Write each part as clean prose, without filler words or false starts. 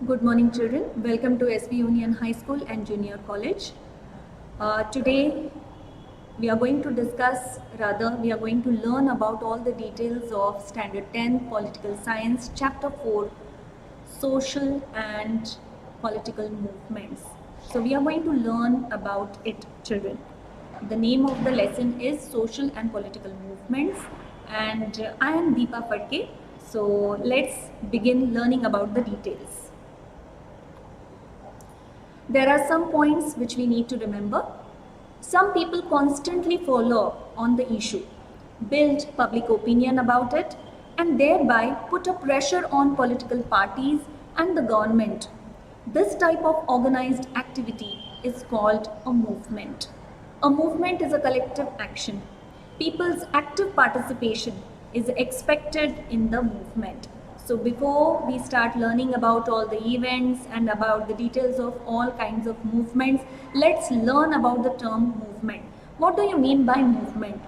Good morning, children. Welcome to SV Union High School and Junior College. Today, we are going to we are going to learn about all the details of Standard 10 Political Science, Chapter 4, Social and Political Movements. So, we are going to learn about it, children. The name of the lesson is Social and Political Movements, and I am Deepa Phadke. So, let's begin learning about the details. There are some points which we need to remember. Some people constantly follow up on the issue, build public opinion about it, and thereby put a pressure on political parties and the government. This type of organized activity is called a movement. A movement is a collective action. People's active participation is expected in the movement. So before we start learning about all the events and about the details of all kinds of movements, let's learn about the term movement. What do you mean by movement?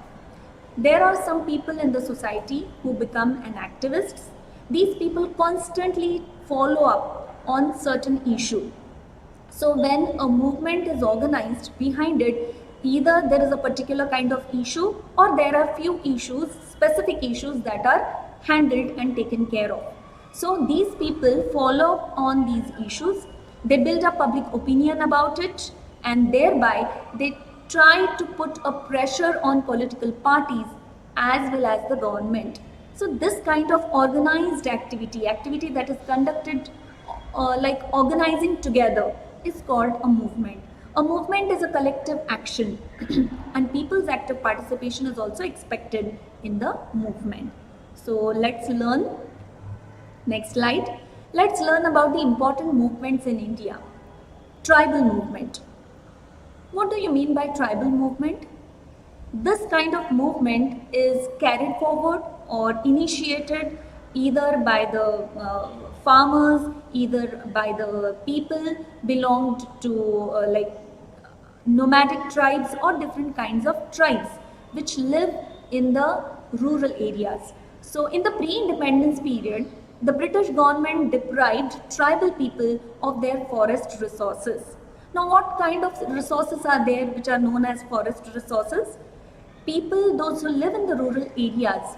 There are some people in the society who become an activist. These people constantly follow up on certain issue. So when a movement is organized, behind it, either there is a particular kind of issue or there are few issues, specific issues that are handled and taken care of. So these people follow up on these issues, they build up public opinion about it, and thereby they try to put a pressure on political parties as well as the government. So this kind of organized activity that is conducted like organizing together is called a movement. A movement is a collective action and people's active participation is also expected in the movement. So let's learn. Next slide. Let's learn about the important movements in India. Tribal movement. What do you mean by tribal movement? This kind of movement is carried forward or initiated either by the farmers, either by the people belonged to like nomadic tribes or different kinds of tribes which live in the rural areas. So in the pre-independence period, the British government deprived tribal people of their forest resources. Now what kind of resources are there which are known as forest resources? People, those who live in the rural areas,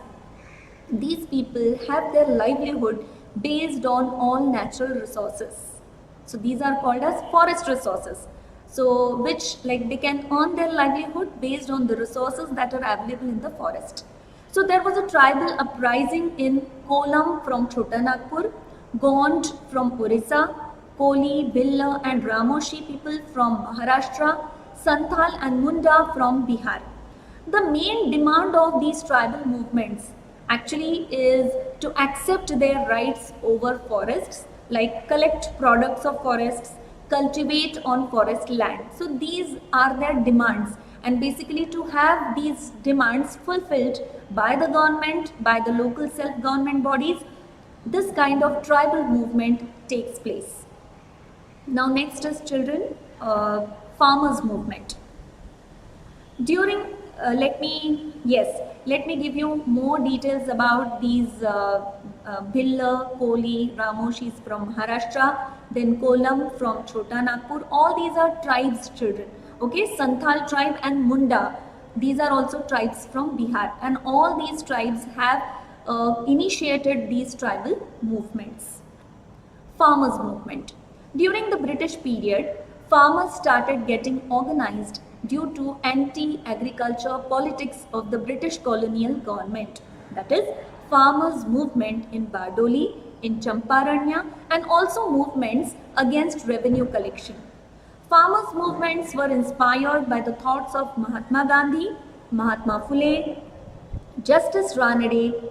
these people have their livelihood based on all natural resources. So these are called as forest resources. So which like they can earn their livelihood based on the resources that are available in the forest. So there was a tribal uprising in Kolam from Chota Nagpur, Gond from Orissa, Koli, Billa and Ramoshi people from Maharashtra, Santhal and Munda from Bihar. The main demand of these tribal movements actually is to accept their rights over forests, like collect products of forests, cultivate on forest land. So these are their demands, and basically to have these demands fulfilled by the government, by the local self-government bodies, this kind of tribal movement takes place. Now next is children, farmers movement. During let me give you more details about these Billa, Koli, Ramoshis from Maharashtra, then Kolam from Chota Nagpur. All these are tribes, children. Okay, Santhal tribe and Munda, these are also tribes from Bihar, and all these tribes have initiated these tribal movements. Farmers movement. During the British period, farmers started getting organized due to anti-agriculture politics of the British colonial government. That is, farmers' movement in Bardoli, in Champaranya, and also movements against revenue collection. Farmers' movements were inspired by the thoughts of Mahatma Gandhi, Mahatma Phule, Justice Ranade,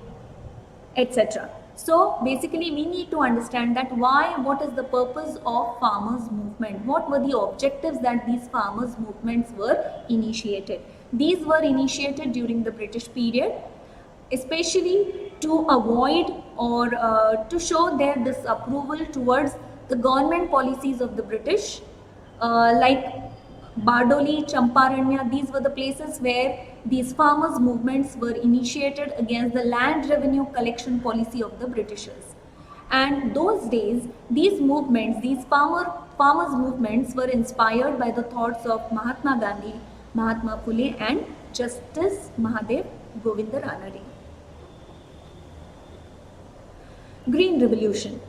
etc. So basically we need to understand that what is the purpose of farmers movement? What were the objectives that these farmers movements were initiated? These were initiated during the British period, especially to avoid or to show their disapproval towards the government policies of the British, like Bardoli, Champaranya, these were the places where these farmers' movements were initiated against the land revenue collection policy of the Britishers. And those days, these movements, these farmers movements were inspired by the thoughts of Mahatma Gandhi, Mahatma Phule and Justice Mahadev Govinda Ranade. Green Revolution.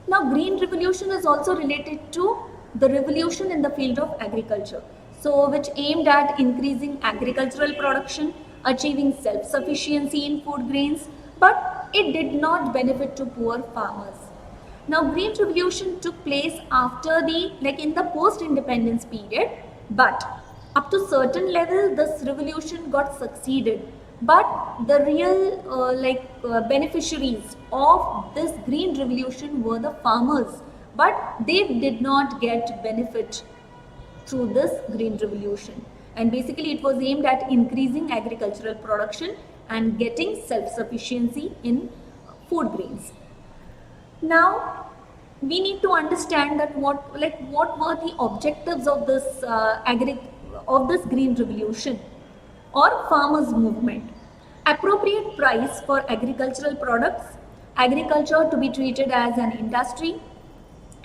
Now, Green Revolution is also related to the revolution in the field of agriculture. So, which aimed at increasing agricultural production, achieving self-sufficiency in food grains, but it did not benefit to poor farmers. Now, Green Revolution took place after in the post-independence period, but up to certain level, this revolution got succeeded. But the real beneficiaries of this Green Revolution were the farmers, but they did not get benefit through this Green Revolution. And basically it was aimed at increasing agricultural production and getting self-sufficiency in food grains. Now we need to understand that what were the objectives of this Green Revolution or farmers movement. Appropriate price for agricultural products, agriculture to be treated as an industry,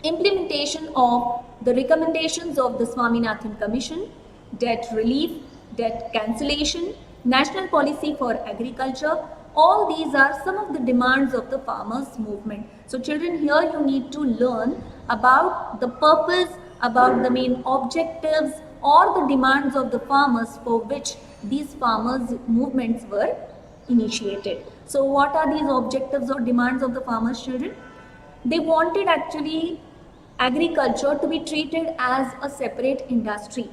implementation of the recommendations of the Swaminathan Commission, debt relief, debt cancellation, national policy for agriculture. All these are some of the demands of the farmers movement. So children, here you need to learn about the purpose, about the main objectives or the demands of the farmers for which these farmers movements were initiated. So what are these objectives or demands of the farmers, children? They wanted actually agriculture to be treated as a separate industry.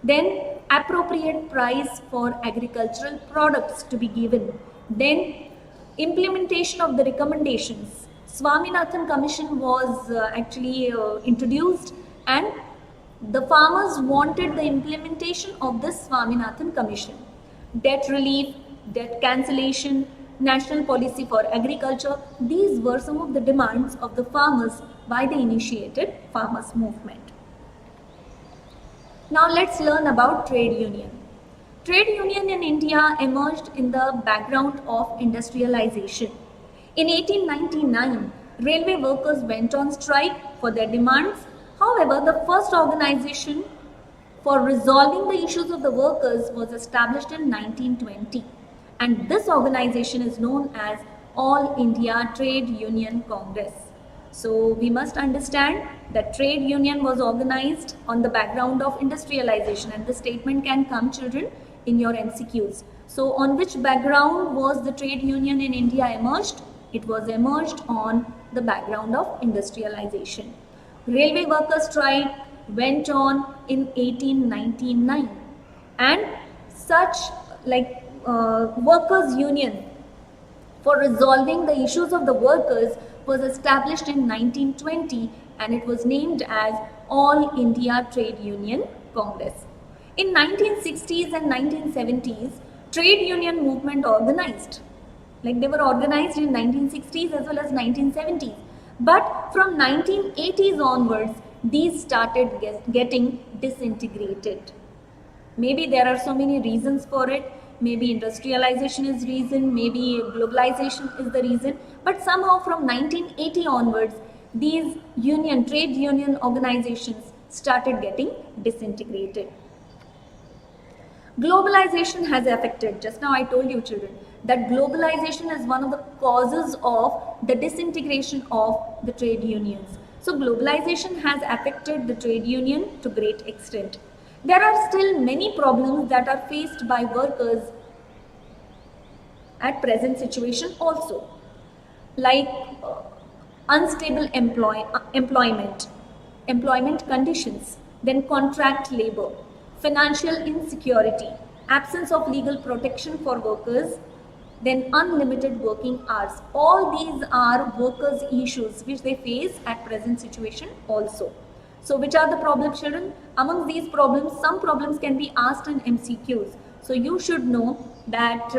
Then appropriate price for agricultural products to be given. Then implementation of the recommendations. Swaminathan Commission was introduced, and the farmers wanted the implementation of this Swaminathan Commission. Debt relief, debt cancellation, national policy for agriculture, these were some of the demands of the farmers by the initiated farmers movement. Now let's learn about trade union. Trade union in India emerged in the background of industrialization. In 1899, railway workers went on strike for their demands. However, the first organization for resolving the issues of the workers was established in 1920, and this organization is known as All India Trade Union Congress. So we must understand that trade union was organized on the background of industrialization, and the statement can come, children, in your MCQs. So on which background was the trade union in India emerged? It was emerged on the background of industrialization. Railway workers' strike went on in 1899, and such workers' union for resolving the issues of the workers was established in 1920, and it was named as All India Trade Union Congress. In 1960s and 1970s, trade union movement organized. They were organized in 1960s as well as 1970s. But from 1980s onwards, these started getting disintegrated. Maybe there are so many reasons for it. Maybe industrialization is reason, maybe globalization is the reason. But somehow from 1980 onwards, these trade union organizations started getting disintegrated. Globalization has affected, just now I told you, children, that globalization is one of the causes of the disintegration of the trade unions. So globalization has affected the trade union to great extent. There are still many problems that are faced by workers at present situation also, like unstable employment conditions, then contract labor, financial insecurity, absence of legal protection for workers, then unlimited working hours. All these are workers' issues which they face at present situation also. So which are the problems, children? Among these problems, some problems can be asked in MCQs. So you should know that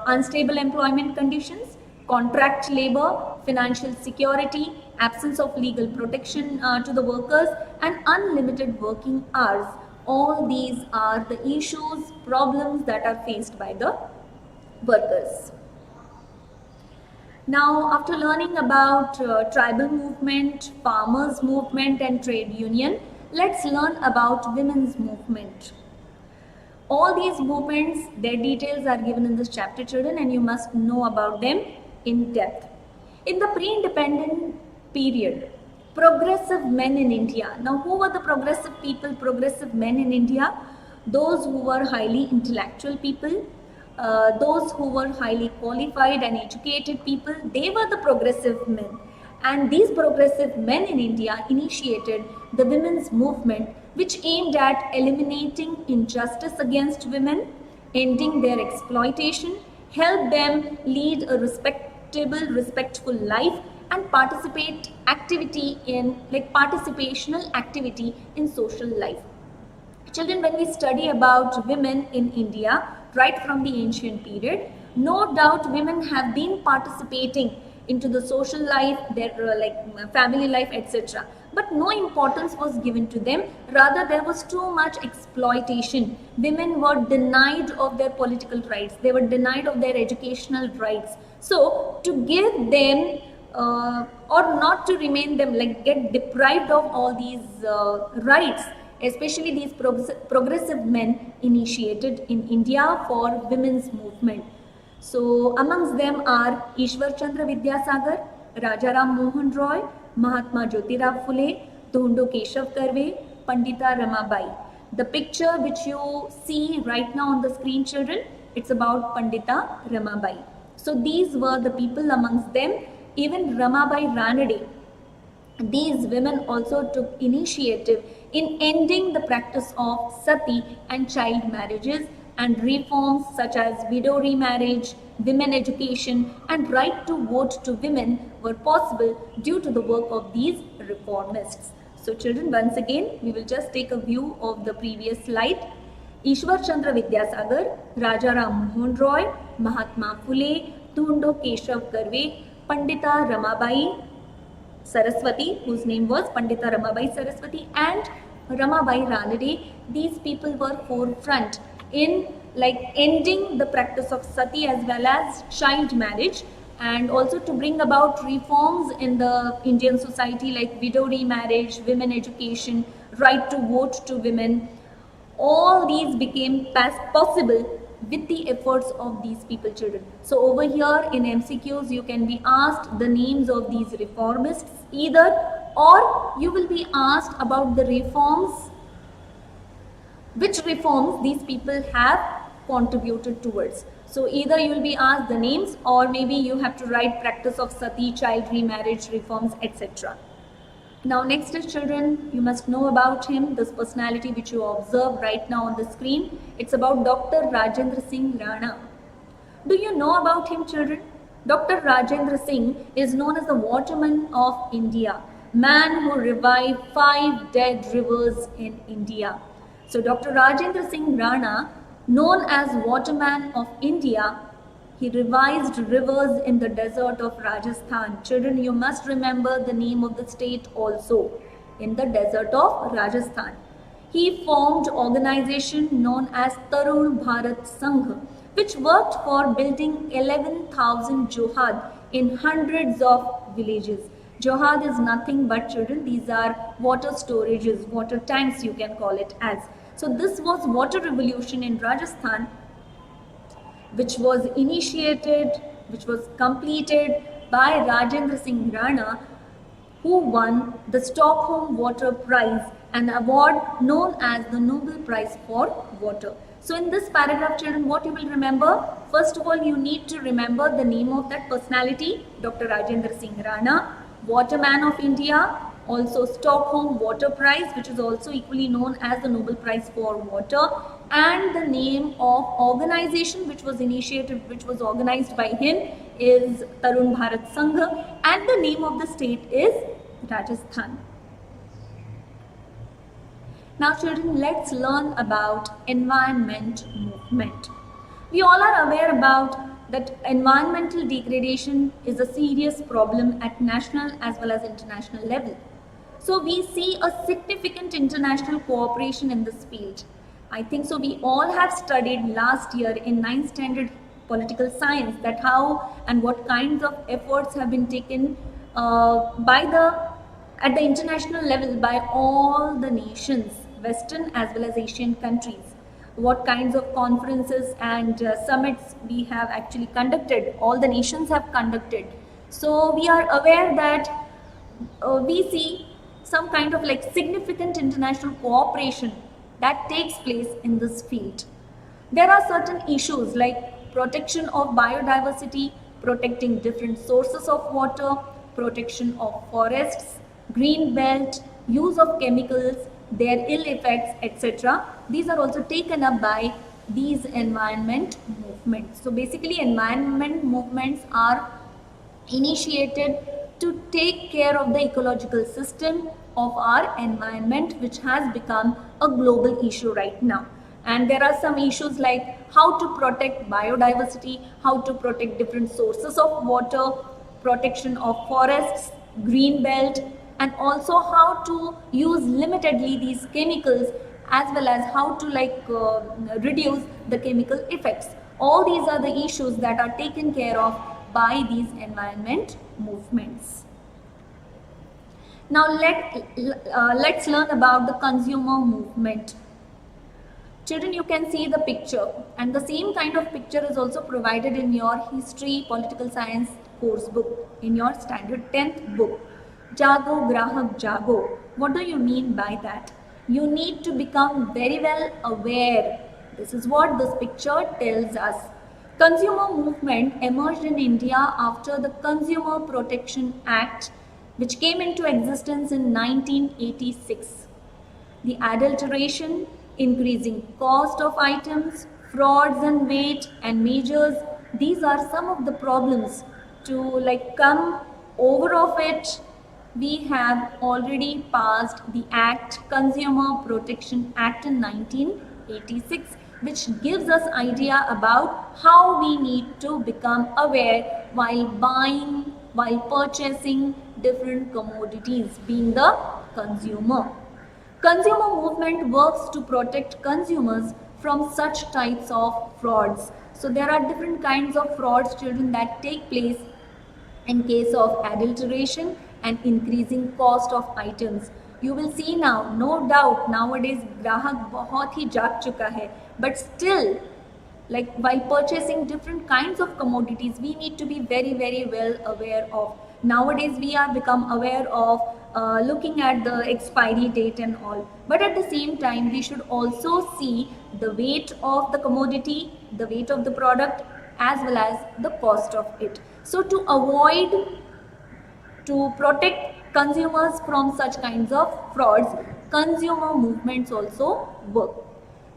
unstable employment conditions, contract labor, financial security, absence of legal protection to the workers, and unlimited working hours. All these are the issues, problems that are faced by the workers. Now, after learning about tribal movement, farmers movement and trade union, let's learn about women's movement. All these movements, their details are given in this chapter, children, and you must know about them in depth. In the pre-independent period, progressive men in India. Now, who were the progressive people, progressive men in India? Those who were highly intellectual people, those who were highly qualified and educated people, they were the progressive men. And these progressive men in India initiated the women's movement, which aimed at eliminating injustice against women, ending their exploitation, help them lead a respectful life, and participational activity in social life. Children, when we study about women in India, right from the ancient period, no doubt women have been participating into the social life, their family life, etc. But no importance was given to them. Rather, there was too much exploitation. Women were denied of their political rights. They were denied of their educational rights. So, to give them or not to remain them, get deprived of all these rights, especially these progressive men initiated in India for women's movement. So amongst them are Ishwar Chandra Vidyasagar, Rajaram Mohan Roy, Mahatma Jyotirao Phule, Dhondo Keshav Karve, Pandita Ramabai. The picture which you see right now on the screen, children, it's about Pandita Ramabai. So these were the people amongst them. Even Ramabai Ranade, these women also took initiative in ending the practice of sati and child marriages, and reforms such as widow remarriage, women education and right to vote to women were possible due to the work of these reformists. So children, once again we will just take a view of the previous slide. Ishwar Chandra Vidyasagar, Rajaram Mohan Roy, Mahatma Phule, Dhondo Keshav Karve, Pandita Ramabai Saraswati, whose name was Pandita Ramabai Saraswati, and Ramabai Ranade. These people were forefront in ending the practice of sati as well as child marriage, and also to bring about reforms in the Indian society like widow remarriage, women education, right to vote to women. All these became possible with the efforts of these people, children. So over here in MCQs you can be asked the names of these reformists either, or you will be asked about the reforms, which reforms these people have contributed towards. So either you will be asked the names, or maybe you have to write practice of sati, child remarriage, reforms, etc. Now next is, children, you must know about him, this personality which you observe right now on the screen. It's about Dr. Rajendra Singh Rana. Do you know about him, children? Dr. Rajendra Singh is known as the waterman of India, man who revived 5 dead rivers in India. So Dr. Rajendra Singh Rana, known as waterman of India, he revised rivers in the desert of Rajasthan. Children, you must remember the name of the state also, in the desert of Rajasthan. He formed organization known as Tarun Bharat Sangh, which worked for building 11,000 johad in hundreds of villages. Johad is nothing but, children, these are water storages, water tanks you can call it as. So this was water revolution in Rajasthan, which was initiated, which was completed by Rajendra Singh Rana, who won the Stockholm Water Prize, an award known as the Nobel Prize for Water. So in this paragraph, children, what you will remember? First of all, you need to remember the name of that personality, Dr. Rajendra Singh Rana, Waterman of India, also Stockholm Water Prize, which is also equally known as the Nobel Prize for Water, and the name of organization which was initiated, which was organized by him, is Tarun Bharat Sangh, and the name of the state is Rajasthan. Now children, let's learn about environment movement. We all are aware about that environmental degradation is a serious problem at national as well as international level. So we see a significant international cooperation in this field. I think so we all have studied last year in 9th standard political science, that how and what kinds of efforts have been taken at the international level by all the nations, Western as well as Asian countries. What kinds of conferences and summits we have actually conducted, all the nations have conducted. So we are aware that we see some kind of like significant international cooperation that takes place in this field. There are certain issues like protection of biodiversity, protecting different sources of water, protection of forests, green belt, use of chemicals, their ill effects, etc. These are also taken up by these environment movements. So basically environment movements are initiated to take care of the ecological system of our environment, which has become a global issue right now. And there are some issues like how to protect biodiversity, how to protect different sources of water, protection of forests, green belt, and also how to use limitedly these chemicals, as well as how to reduce the chemical effects. All these are the issues that are taken care of by these environment movements. Now let's learn about the consumer movement. Children, you can see the picture, and the same kind of picture is also provided in your history political science course book, in your standard 10th book. Jago Grahak Jago. What do you mean by that? You need to become very well aware. This is what this picture tells us. Consumer movement emerged in India after the Consumer Protection Act, which came into existence in 1986. The adulteration, increasing cost of items, frauds in weight and measures, these are some of the problems. To come over of it, we have already passed the Act, Consumer Protection Act in 1986, which gives us idea about how we need to become aware while buying, while purchasing different commodities, being the consumer. Consumer movement works to protect consumers from such types of frauds. So there are different kinds of frauds, children, that take place in case of adulteration and increasing cost of items. You will see now, no doubt, nowadays grahak बहुत ही जाग चुका है, but still, while purchasing different kinds of commodities, we need to be very, very well aware of. Nowadays we are become aware of looking at the expiry date and all, but at the same time we should also see the weight of the commodity, the weight of the product, as well as the cost of it. So to protect consumers from such kinds of frauds, consumer movements also work.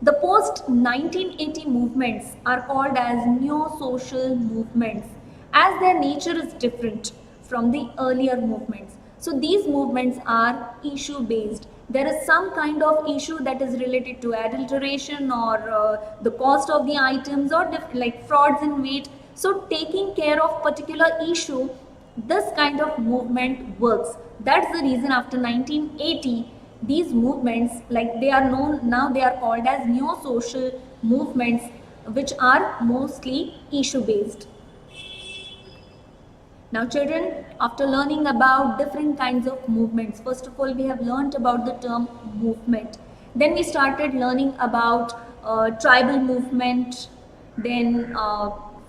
The post-1980 movements are called as neo-social movements, as their nature is different from the earlier movements. So these movements are issue-based. There is some kind of issue that is related to adulteration or the cost of the items, or like frauds in weight. So taking care of particular issue, this kind of movement works. That's the reason after 1980, these movements, they are known now, they are called as neo-social movements, which are mostly issue-based. Now children, after learning about different kinds of movements, first of all we have learned about the term movement. Then we started learning about tribal movement, then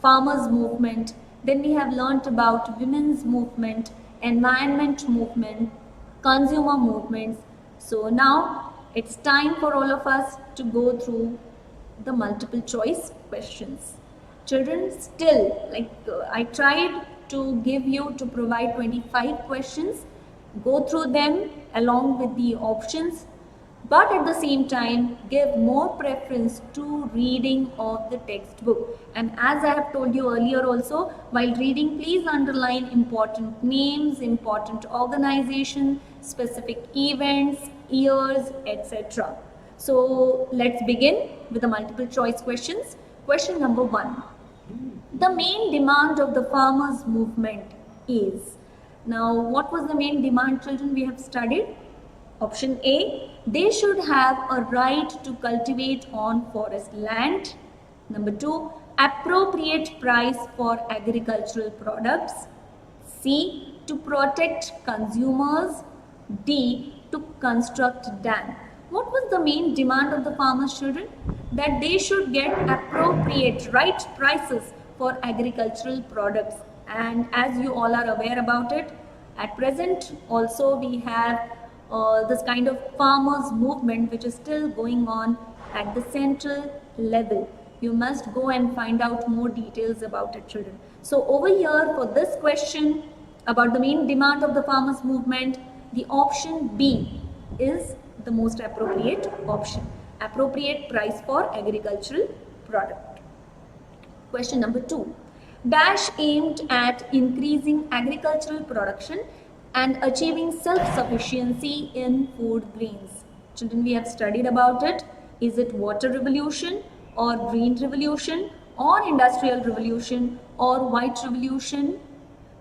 farmers movement. Then we have learnt about women's movement, environment movement, consumer movements. So now it's time for all of us to go through the multiple choice questions. Children, still, I tried to provide 25 questions. Go through them along with the options, but at the same time give more preference to reading of the textbook. And as I have told you earlier also, while reading, please underline important names, important organization, specific events, years, etc. So let's begin with the multiple choice questions. Question number 1. The main demand of the farmers movement is. Now what was the main demand, children, we have studied? Option A, they should have a right to cultivate on forest land. Number 2, appropriate price for agricultural products, C, to protect consumers, D, to construct dam. What was the main demand of the farmers, children? That they should get appropriate, right prices for agricultural products. And as you all are aware about it, at present also we have this kind of farmers movement which is still going on at the central level. You must go and find out more details about it, children. So over here for this question about the main demand of the farmers movement, the option B is the most appropriate option. Appropriate price for agricultural product. Question number 2. Dash aimed at increasing agricultural production and achieving self-sufficiency in food grains. Children, we have studied about it. Is it water revolution or green revolution or industrial revolution or white revolution?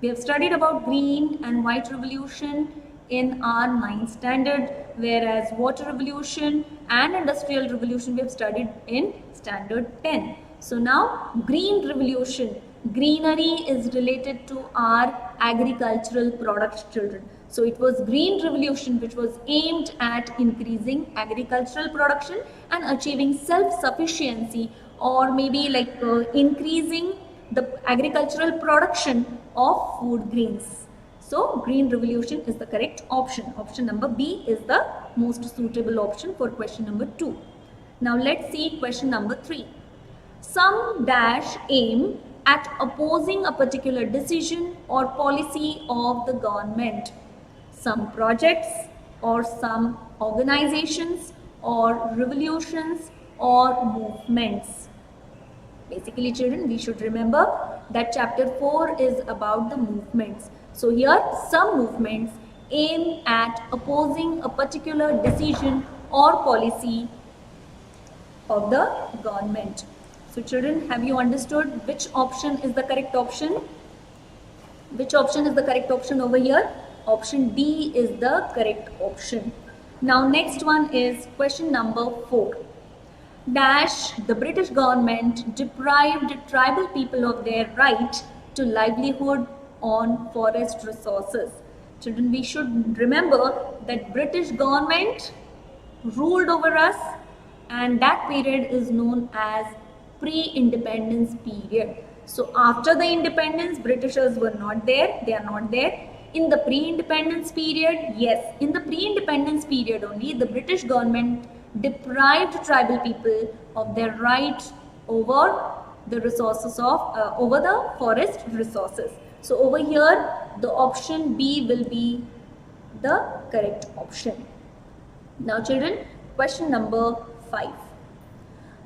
We have studied about green and white revolution in our 9th standard, whereas water revolution and industrial revolution we have studied in standard 10. So now green revolution, greenery is related to our agricultural products, children. So it was green revolution which was aimed at increasing agricultural production and achieving self-sufficiency, or maybe like increasing the agricultural production of food grains. So green revolution is the correct option. Option number B is the most suitable option for question number 2. Now let's see question number 3. Some dash aim at opposing a particular decision or policy of the government. Some projects or some organizations or revolutions or movements. Basically, children, we should remember that chapter 4 is about the movements. So here some movements aim at opposing a particular decision or policy of the government. So children, have you understood which option is the correct option? Which option is the correct option over here? Option D is the correct option. Now next one is question number 4. Dash, the British government deprived tribal people of their right to livelihood on forest resources. Children, we should remember that British government ruled over us, and that period is known as pre-independence period. So after the independence, Britishers were not there, they are not there. In the pre-independence period, yes, in the pre-independence period only, the British government deprived tribal people of their right over the resources of, over the forest resources. So over here, the option B will be the correct option. Now children, question number 5.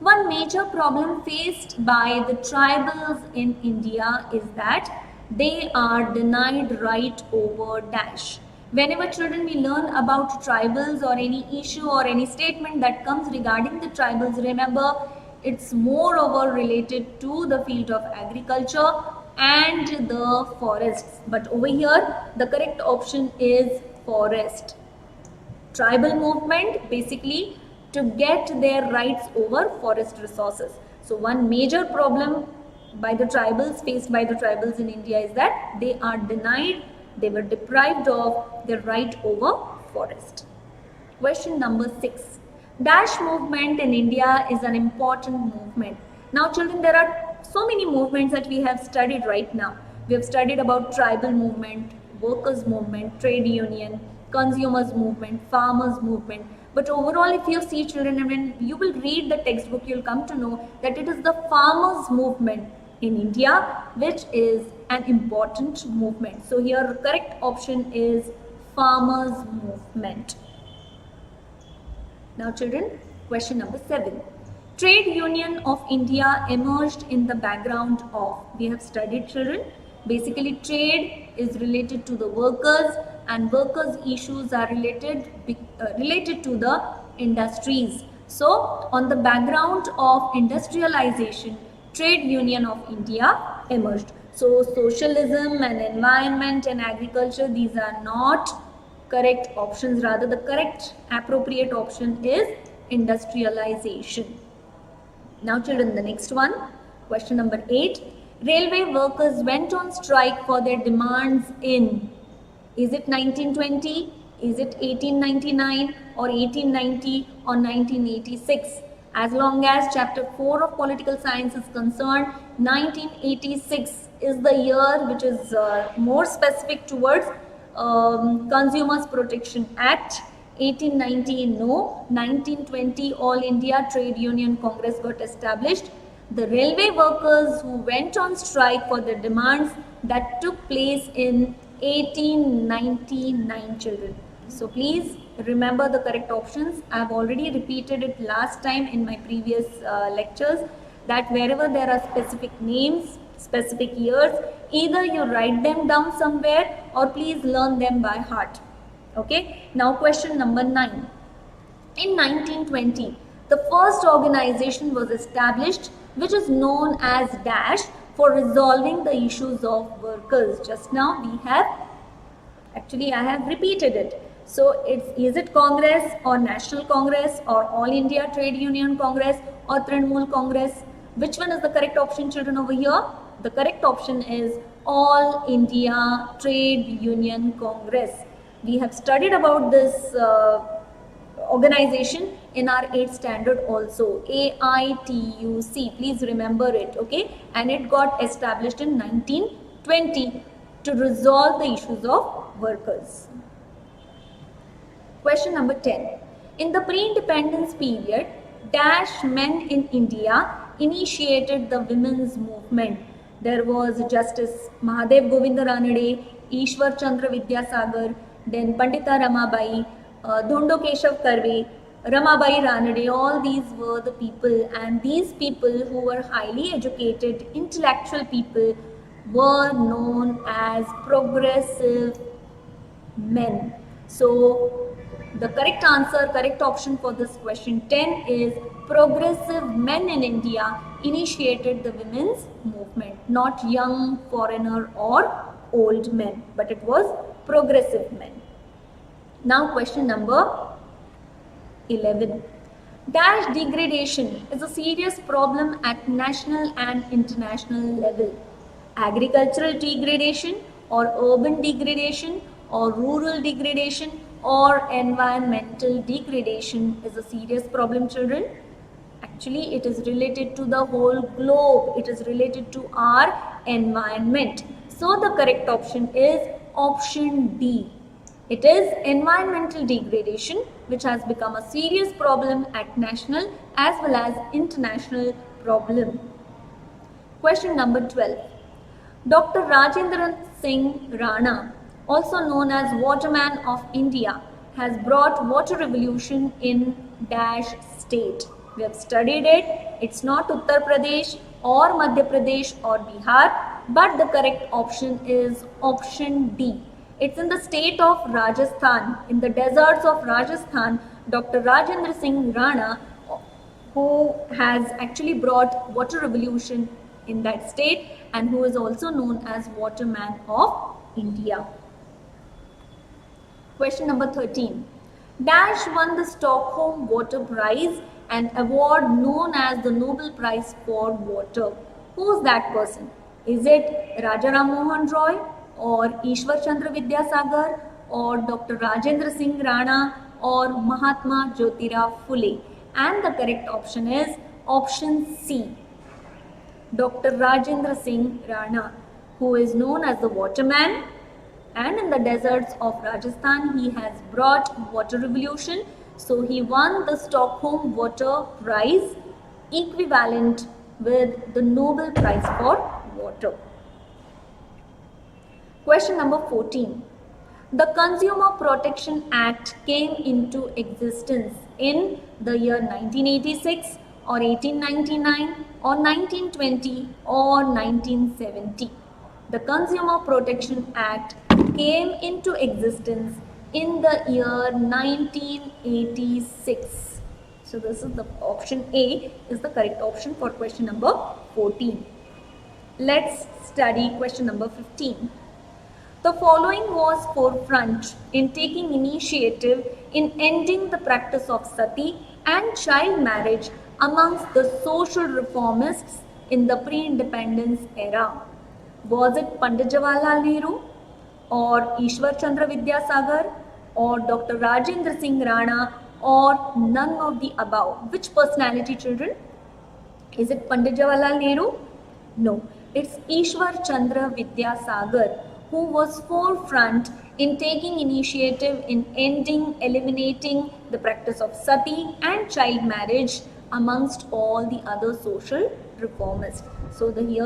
One major problem faced by the tribals in India is that they are denied right over dash. Whenever children we learn about tribals or any issue or any statement that comes regarding the tribals, remember it's moreover related to the field of agriculture and the forests. But over here the correct option is forest. Tribal movement basically to get their rights over forest resources. So one major problem by the tribals, faced by the tribals in India, is that they are denied, they were deprived of their right over forest. Question number 6. Dash movement in India is an important movement. Now children, there are so many movements that we have studied right now. We have studied about tribal movement, workers movement, trade union, consumers movement, farmers movement. But overall, if you see children, when you will read the textbook, you'll come to know that it is the farmers movement in India which is an important movement. So here correct option is farmers movement. Now children, question number 7. Trade Union of India emerged in the background of, we have studied children, basically trade is related to the workers and workers issues are related to the industries. So on the background of industrialization, Trade Union of India emerged. So socialism and environment and agriculture, these are not correct options. Rather the correct appropriate option is industrialization. Now children, the next one. Question number 8. Railway workers went on strike for their demands in, is it 1920, is it 1899 or 1890 or 1986? As long as chapter 4 of political science is concerned, 1986 is the year which is more specific towards Consumers Protection Act. 1890 no, 1920 All India Trade Union Congress got established. The railway workers who went on strike for their demands, that took place in 1899, children. So please remember the correct options. I have already repeated it last time in my previous lectures, that wherever there are specific names, specific years, either you write them down somewhere or please learn them by heart. Okay, now question number 9. In 1920, the first organization was established which is known as dash for resolving the issues of workers. Just now we have, actually I have repeated it. So is it Congress or National Congress or All India Trade Union Congress or Trinamool Congress? Which one is the correct option, children, over here? The correct option is All India Trade Union Congress. We have studied about this organization in our 8th standard also, AITUC. Please remember it, okay? And it got established in 1920 to resolve the issues of workers. Question number 10. In the pre-independence period, dash men in India initiated the women's movement. There was Justice Mahadev Govinda Ranade, Ishwar Chandra Vidyasagar, then Pandita Ramabai, Dhondo Keshav Karve, Ramabai Ranade. All these were the people, and these people who were highly educated, intellectual people, were known as progressive men. So the correct answer, correct option for this question 10 is progressive men in India initiated the women's movement, not young foreigner or old men, but it was progressive men. Now question number 11. Dash degradation is a serious problem at national and international level. Agricultural degradation or urban degradation or rural degradation or environmental degradation is a serious problem, children. Actually, it is related to the whole globe. It is related to our environment. So the correct option is option D. It is environmental degradation which has become a serious problem at national as well as international problem. Question number 12. Dr. Rajendra Singh Rana, also known as Waterman of India, has brought water revolution in dash state. We have studied it. It's not Uttar Pradesh or Madhya Pradesh or Bihar, but the correct option is option D. It's in the state of Rajasthan, in the deserts of Rajasthan. Dr. Rajendra Singh Rana, who has actually brought water revolution in that state and who is also known as Waterman of India. Question number 13. Dash won the Stockholm Water Prize, an award known as the Nobel Prize for Water. Who's that person? Is it Raja Ram Mohan Roy or Ishwar Chandra Vidyasagar or Dr. Rajendra Singh Rana or Mahatma Jyotirao Phule? And the correct option is option C. Dr. Rajendra Singh Rana, who is known as the Waterman, and in the deserts of Rajasthan he has brought water revolution. So he won the Stockholm Water Prize, equivalent with the Nobel Prize for Water. Question number 14. The Consumer Protection Act came into existence in the year 1986 or 1899 or 1920 or 1970. The Consumer Protection Act came into existence in the year 1986. So this is the option A is the correct option for question number 14. Let's study question number 15. The following was forefront in taking initiative in ending the practice of sati and child marriage amongst the social reformists in the pre-independence era? Was it Pandit Jawaharlal Nehru or Ishwar Chandra Vidyasagar or Dr. Rajendra Singh Rana or none of the above? Which personality, children? Is it Pandit Jawaharlal Nehru? No, it's Ishwar Chandra Vidyasagar, who was forefront in taking initiative in ending, eliminating the practice of sati and child marriage amongst all the other social reformists. So the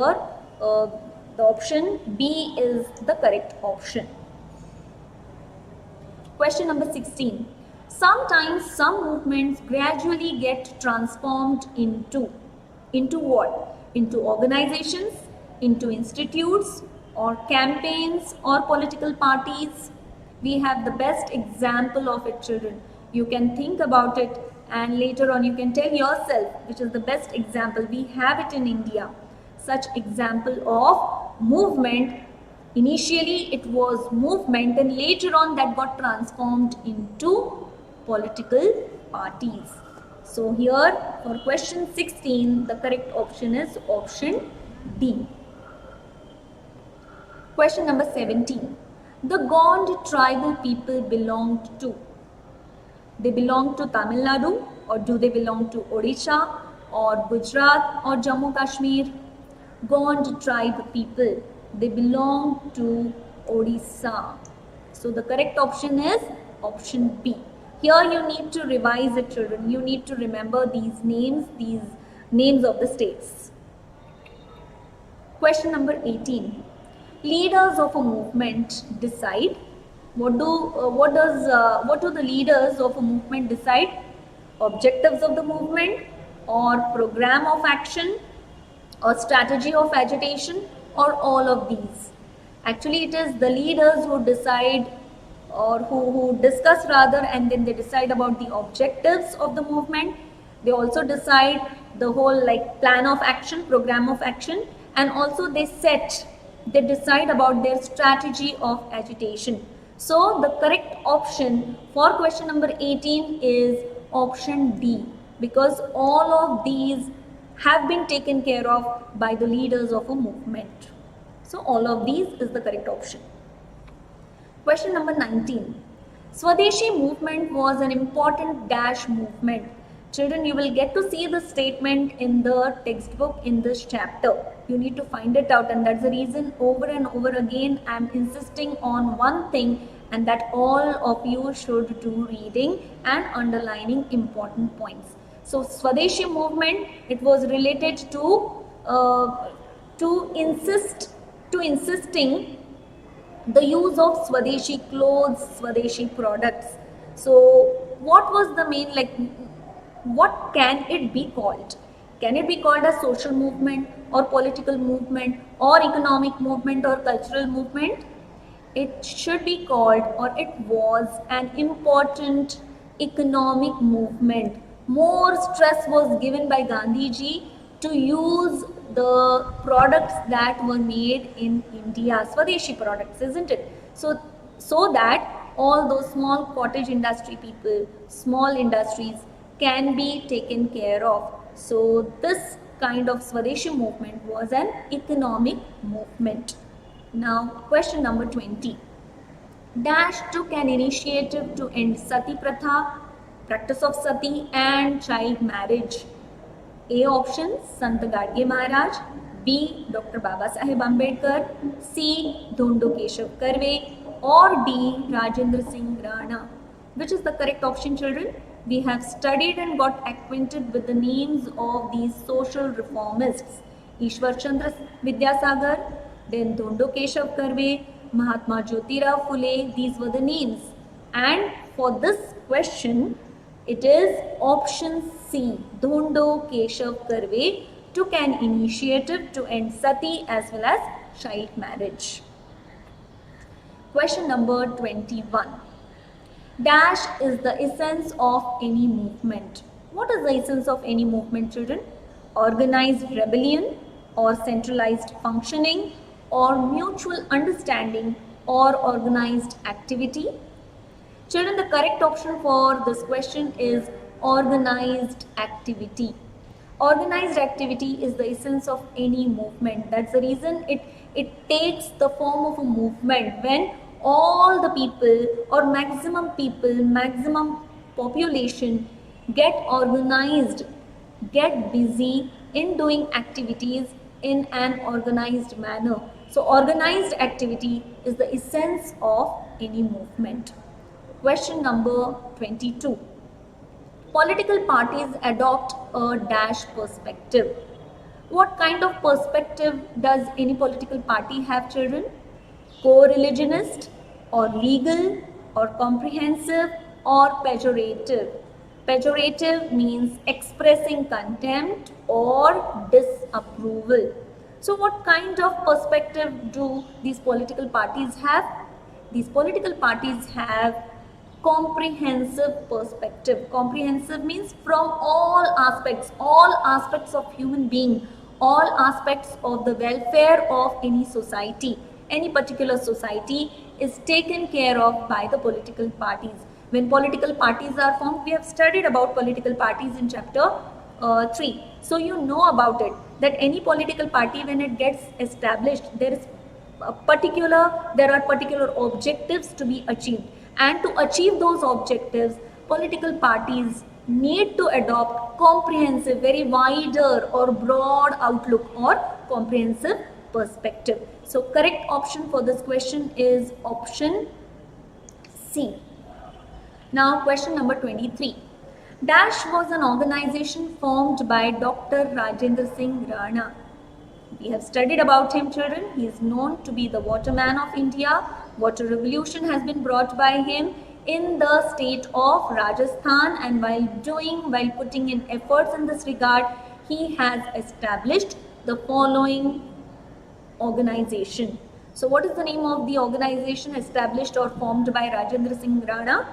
option B is the correct option. Question number 16. Sometimes some movements gradually get transformed into what? Into organizations, into institutes, or campaigns, or political parties. We have the best example of it, children. You can think about it and later on you can tell yourself which is the best example. We have it in India. Such example of movement. Initially it was movement and later on that got transformed into political parties. So here for question 16, the correct option is option D. Question number 17. The Gond tribal people belonged to? They belong to Tamil Nadu, or do they belong to Odisha or Gujarat or Jammu Kashmir? Gond tribe people, they belong to Odisha. So the correct option is option B. Here you need to revise it, children. You need to remember these names of the states. Question number 18. Leaders of a movement decide. What do the leaders of a movement decide? Objectives of the movement, or program of action, or strategy of agitation, or all of these? Actually, it is the leaders who decide, or who discuss rather, and then they decide about the objectives of the movement. They also decide the whole plan of action, program of action, and also they decide about their strategy of agitation. So the correct option for question number 18 is option D, because all of these have been taken care of by the leaders of a movement. So all of these is the correct option. Question number 19. Swadeshi movement was an important dash movement. Children, you will get to see the statement in the textbook in this chapter. You need to find it out, and that's the reason over and over again I am insisting on one thing, and that all of you should do reading and underlining important points. So Swadeshi movement, it was related to insisting the use of Swadeshi clothes, Swadeshi products. So what was the main, what can it be called? Can it be called a social movement or political movement or economic movement or cultural movement? It should be called, or it was an important economic movement. More stress was given by Gandhiji to use the products that were made in India, Swadeshi products, isn't it? So that all those small cottage industry people, small industries can be taken care of. So this kind of Swadeshi movement was an economic movement. Now question number 20. Dash took an initiative to end sati pratha, practice of sati and child marriage. A option, Sant Gadge Maharaj. B, Dr. Babasaheb Ambedkar. C, Dhondo Keshav Karve. Or D, Rajendra Singh Rana. Which is the correct option, children? We have studied and got acquainted with the names of these social reformists. Ishwar Chandra Vidyasagar, then Dhondo Keshav Karve, Mahatma Jyotirao Phule. These were the names. And for this question, it is option C, Dhondo Keshav Karve took an initiative to end sati as well as child marriage. Question number 21. Dash is the essence of any movement. What is the essence of any movement, children? Organized rebellion, or centralized functioning, or mutual understanding, or organized activity? Children, the correct option for this question is organized activity. Organized activity is the essence of any movement. That's the reason it takes the form of a movement when all the people, maximum population get organized, get busy in doing activities in an organized manner. So organized activity is the essence of any movement. Question number 22. Political parties adopt a dash perspective. What kind of perspective does any political party have, children? Co-religionist or legal or comprehensive or pejorative? Pejorative means expressing contempt or disapproval. So what kind of perspective do these political parties have? These political parties have comprehensive perspective. Comprehensive means from all aspects of human being, all aspects of the welfare of any society. Any particular society is taken care of by the political parties. When political parties are formed, we have studied about political parties in chapter 3. So you know about it, that any political party, when it gets established, there are particular objectives to be achieved. And to achieve those objectives, political parties need to adopt comprehensive, very wider or broad outlook or comprehensive perspective. So correct option for this question is option C. Now question number 23. Dash was an organization formed by Dr. Rajendra Singh Rana. We have studied about him, children. He is known to be the waterman of India. Water revolution has been brought by him in the state of Rajasthan, and while putting in efforts in this regard, he has established the following organization. So what is the name of the organization established or formed by Rajendra Singh Rana?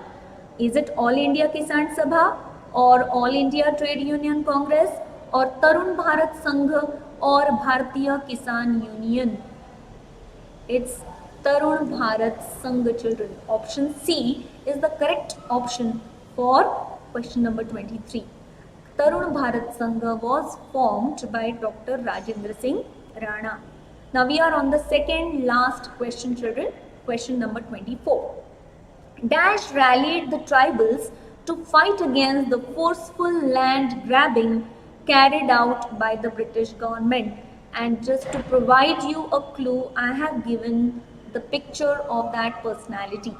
Is it All India Kisan Sabha or All India Trade Union Congress or Tarun Bharat Sangh or Bharatiya Kisan Union? It's Tarun Bharat Sangh, children. Option C is the correct option for question number 23. Tarun Bharat Sangh was formed by Dr. Rajendra Singh Rana. Now we are on the second last question, children. Question number 24. Dash rallied the tribals to fight against the forceful land grabbing carried out by the British government. And just to provide you a clue, I have given the picture of that personality.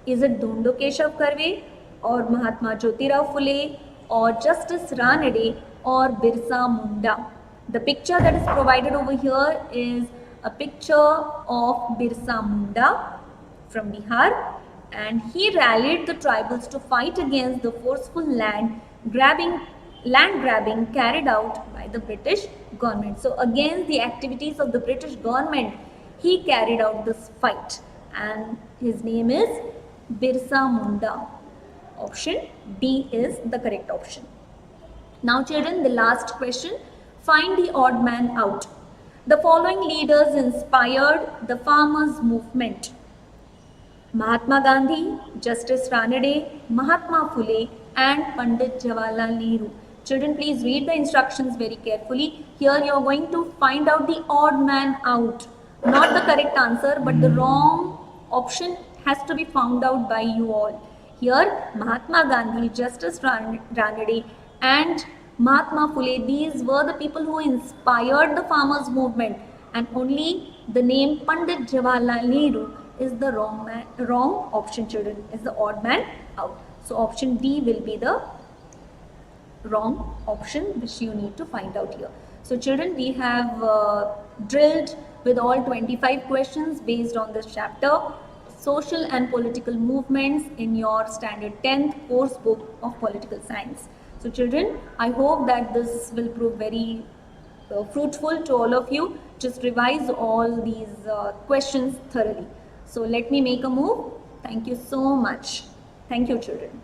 Is it Dhondu Keshav Karve or Mahatma Jyotirao Phule or Justice Ranade or Birsa Munda? The picture that is provided over here is a picture of Birsa Munda from Bihar, and he rallied the tribals to fight against the forceful land grabbing carried out by the British government. So against the activities of the British government, he carried out this fight, and his name is Birsa Munda. Option D is the correct option. Now children, the last question. Find the odd man out. The following leaders inspired the farmers' movement: Mahatma Gandhi, Justice Ranade, Mahatma Phule and Pandit Jawaharlal Nehru. Children, please read the instructions very carefully. Here you are going to find out the odd man out. Not the correct answer, but the wrong option has to be found out by you all. Here Mahatma Gandhi, Justice Ranade and Mahatma Phule, these were the people who inspired the farmers' movement, and only the name Pandit Jawaharlal Nehru is the wrong option, children, is the odd man out. So option D will be the wrong option which you need to find out here. So children, we have drilled with all 25 questions based on this chapter, social and political movements, in your standard 10th course book of political science. So children, I hope that this will prove very fruitful to all of you. Just revise all these questions thoroughly. So let me make a move. Thank you so much. Thank you, children.